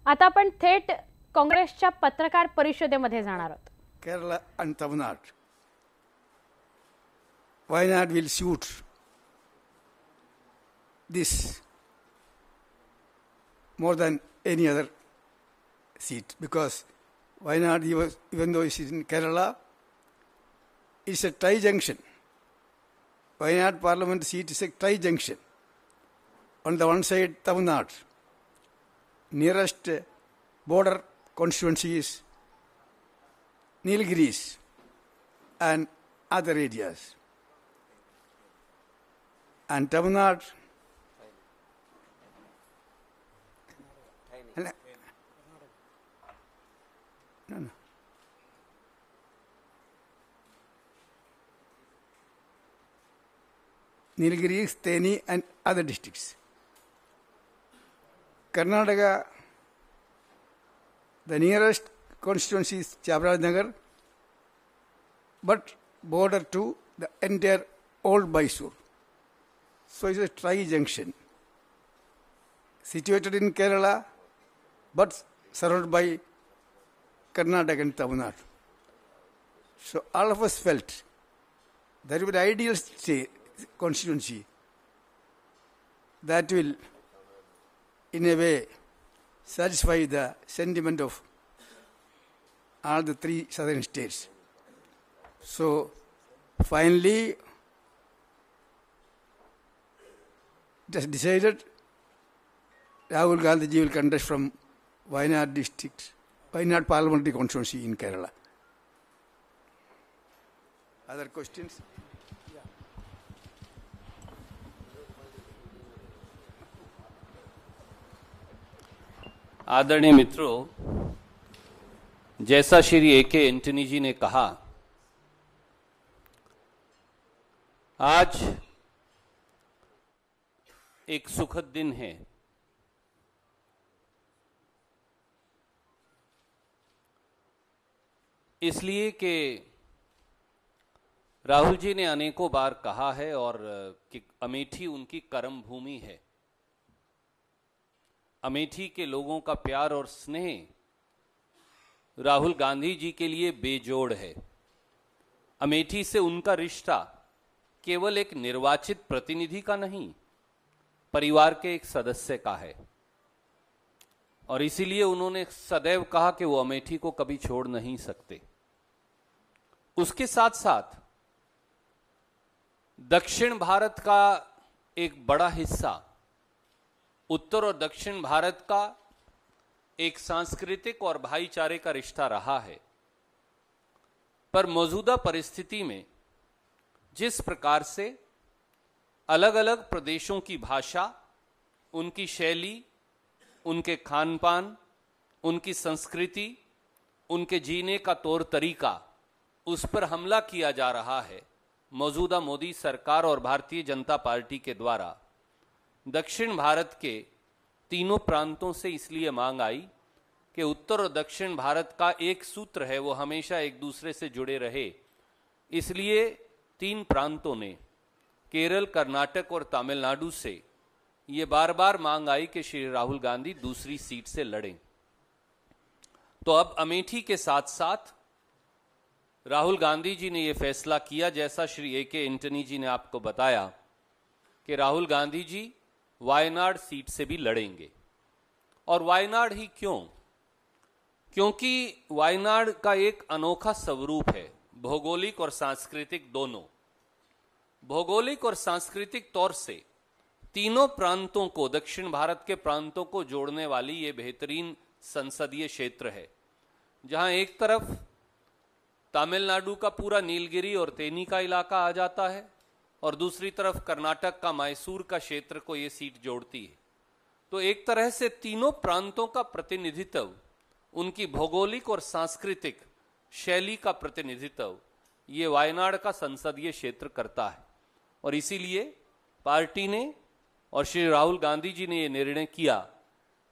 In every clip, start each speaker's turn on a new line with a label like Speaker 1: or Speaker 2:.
Speaker 1: आता आपण थेट काँग्रेसच्या पत्रकार परिषदेमध्ये जाणार आहोत.
Speaker 2: Kerala and Tamil Nadu. Wayanad will suit this more than any other seat because Wayanad, even though it is in Kerala, it's a tri-junction. Wayanad Parliament seat is a tri-junction. On the one side, Tamil Nadu. Nearest border constituency is Nilgiris and other areas. And Tamil Nadu, no. Nilgiris, Theni and other districts. Karnataka, the nearest constituency is Chamarajanagar, but border to the entire old Mysore. So it's a tri-junction. Situated in Kerala, but surrounded by Karnataka and Tamil Nadu. So all of us felt that would be the ideal constituency that will, in a way, satisfy the sentiment of all the three southern states. So, finally, it has decided Rahul Gandhi will contest from Wayanad district, Wayanad parliamentary constituency in Kerala. Other questions?
Speaker 3: आदरणीय मित्रों, जैसा Shri A K. Antony जी ने कहा, आज एक सुखद दिन है. इसलिए कि राहुल जी ने अनेकों बार कहा है और कि अमेठी उनकी कर्म भूमि है. अमेठी के लोगों का प्यार और स्नेह राहुल गांधी जी के लिए बेजोड़ है. अमेठी से उनका रिश्ता केवल एक निर्वाचित प्रतिनिधि का नहीं, परिवार के एक सदस्य का है. और इसीलिए उन्होंने सदैव कहा कि वो अमेठी को कभी छोड़ नहीं सकते. उसके साथ साथ दक्षिण भारत का एक बड़ा हिस्सा, उत्तर और दक्षिण भारत का एक सांस्कृतिक और भाईचारे का रिश्ता रहा है. पर मौजूदा परिस्थिति में जिस प्रकार से अलग अलग प्रदेशों की भाषा, उनकी शैली, उनके खान पान, उनकी संस्कृति, उनके जीने का तौर तरीका, उस पर हमला किया जा रहा है, मौजूदा मोदी सरकार और भारतीय जनता पार्टी के द्वारा दक्षिण भारत के तीनों प्रांतों से इसलिए मांग आई कि उत्तर और दक्षिण भारत का एक सूत्र है, वो हमेशा एक दूसरे से जुड़े रहे. इसलिए तीन प्रांतों ने, केरल, कर्नाटक और तमिलनाडु से ये बार बार मांग आई कि श्री राहुल गांधी दूसरी सीट से लड़ें. तो अब अमेठी के साथ साथ राहुल गांधी जी ने यह फैसला किया, जैसा श्री ए.के. एंटनी जी ने आपको बताया, कि राहुल गांधी जी वायनाड सीट से भी लड़ेंगे. और वायनाड ही क्यों? क्योंकि वायनाड का एक अनोखा स्वरूप है, भौगोलिक और सांस्कृतिक दोनों. भौगोलिक और सांस्कृतिक तौर से तीनों प्रांतों को, दक्षिण भारत के प्रांतों को जोड़ने वाली ये बेहतरीन संसदीय क्षेत्र है, जहां एक तरफ तमिलनाडु का पूरा नीलगिरी और तेनी का इलाका आ जाता है और दूसरी तरफ कर्नाटक का मैसूर का क्षेत्र को ये सीट जोड़ती है. तो एक तरह से तीनों प्रांतों का प्रतिनिधित्व, उनकी भौगोलिक और सांस्कृतिक शैली का प्रतिनिधित्व ये वायनाड का संसदीय क्षेत्र करता है. और इसीलिए पार्टी ने और श्री राहुल गांधी जी ने ये निर्णय किया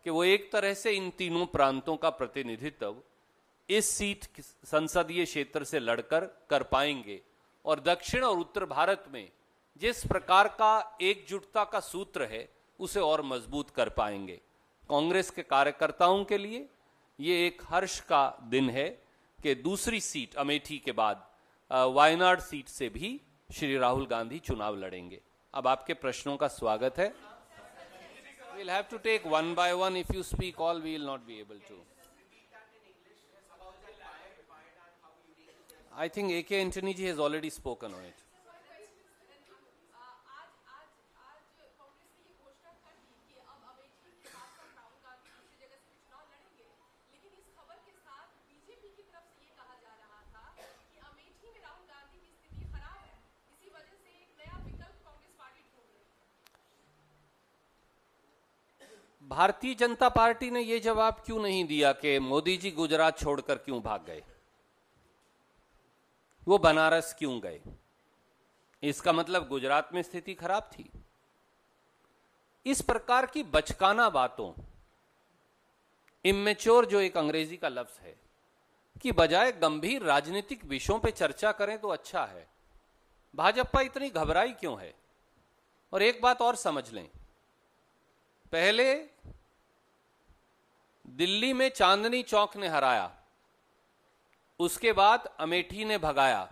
Speaker 3: कि वो एक तरह से इन तीनों प्रांतों का प्रतिनिधित्व इस सीट संसदीय क्षेत्र से लड़कर कर पाएंगे. और दक्षिण और उत्तर भारत में जिस प्रकार का एकजुटता का सूत्र है, उसे और मजबूत कर पाएंगे. कांग्रेस के कार्यकर्ताओं के लिए ये एक हर्ष का दिन है कि दूसरी सीट अमेठी के बाद वायनाड सीट से भी श्री राहुल गांधी चुनाव लड़ेंगे। अब आपके प्रश्नों का स्वागत है। We'll have to take one by one. If you speak all, we will not be able to. I think A.K. Antony ji has already spoken on it. Bharatiya Janata party ने यह जवाब क्यों नहीं दिया कि मोदी जी गुजरात छोड़कर क्यों भाग गए, वो बनारस क्यों गए? इसका मतलब गुजरात में स्थिति खराब थी। इस प्रकार की बचकाना बातों, इमेच्योर जो एक अंग्रेजी का लफ्ज है, कि बजाय गंभीर राजनीतिक विषयों पे चर्चा करें तो अच्छा है। भाजपा इतनी घबराई क्यों है? और एक बात और समझ लें, पहले दिल्ली में चांदनी चौक ने हराया, उसके बाद अमेठी ने भगाया,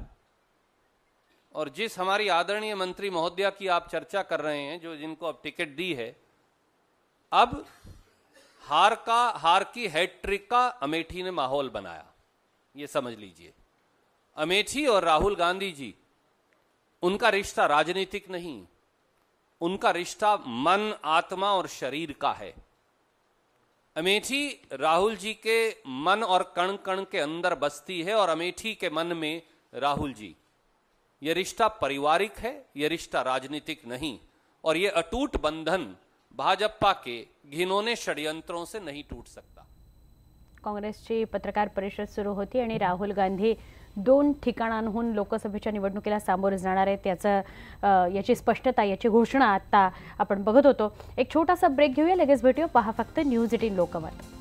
Speaker 3: और जिस हमारी आदरणीय मंत्री महोदया की आप चर्चा कर रहे हैं, जो जिनको अब टिकट दी है, अब हार की हैट्रिक का अमेठी ने माहौल बनाया। ये समझ लीजिए, अमेठी और राहुल गांधी जी, उनका रिश्ता राजनीतिक नहीं, उनका रिश्ता मन, आत्मा और शरीर का है। अमेठी राहुल जी के मन और कण कण के अंदर बसती है, और अमेठी के मन में राहुल जी। यह रिश्ता पारिवारिक है, यह रिश्ता राजनीतिक नहीं, और यह अटूट बंधन भाजपा के घिनौने षड्यंत्रों से नहीं टूट सकता।
Speaker 1: काँग्रेसची पत्रकार परिषद सुरू होती आणि राहुल गांधी 2 ठिकाणांहून लोकसभेच्या निवडणुकीला सामोरे जाणार आहेत, याची स्पष्टता, याची घोषणा आता आपण बघत होतो। एक छोटासा ब्रेक घेऊया, लगेच भेटूया। पहा फक्त न्यूज 18 लोकमत।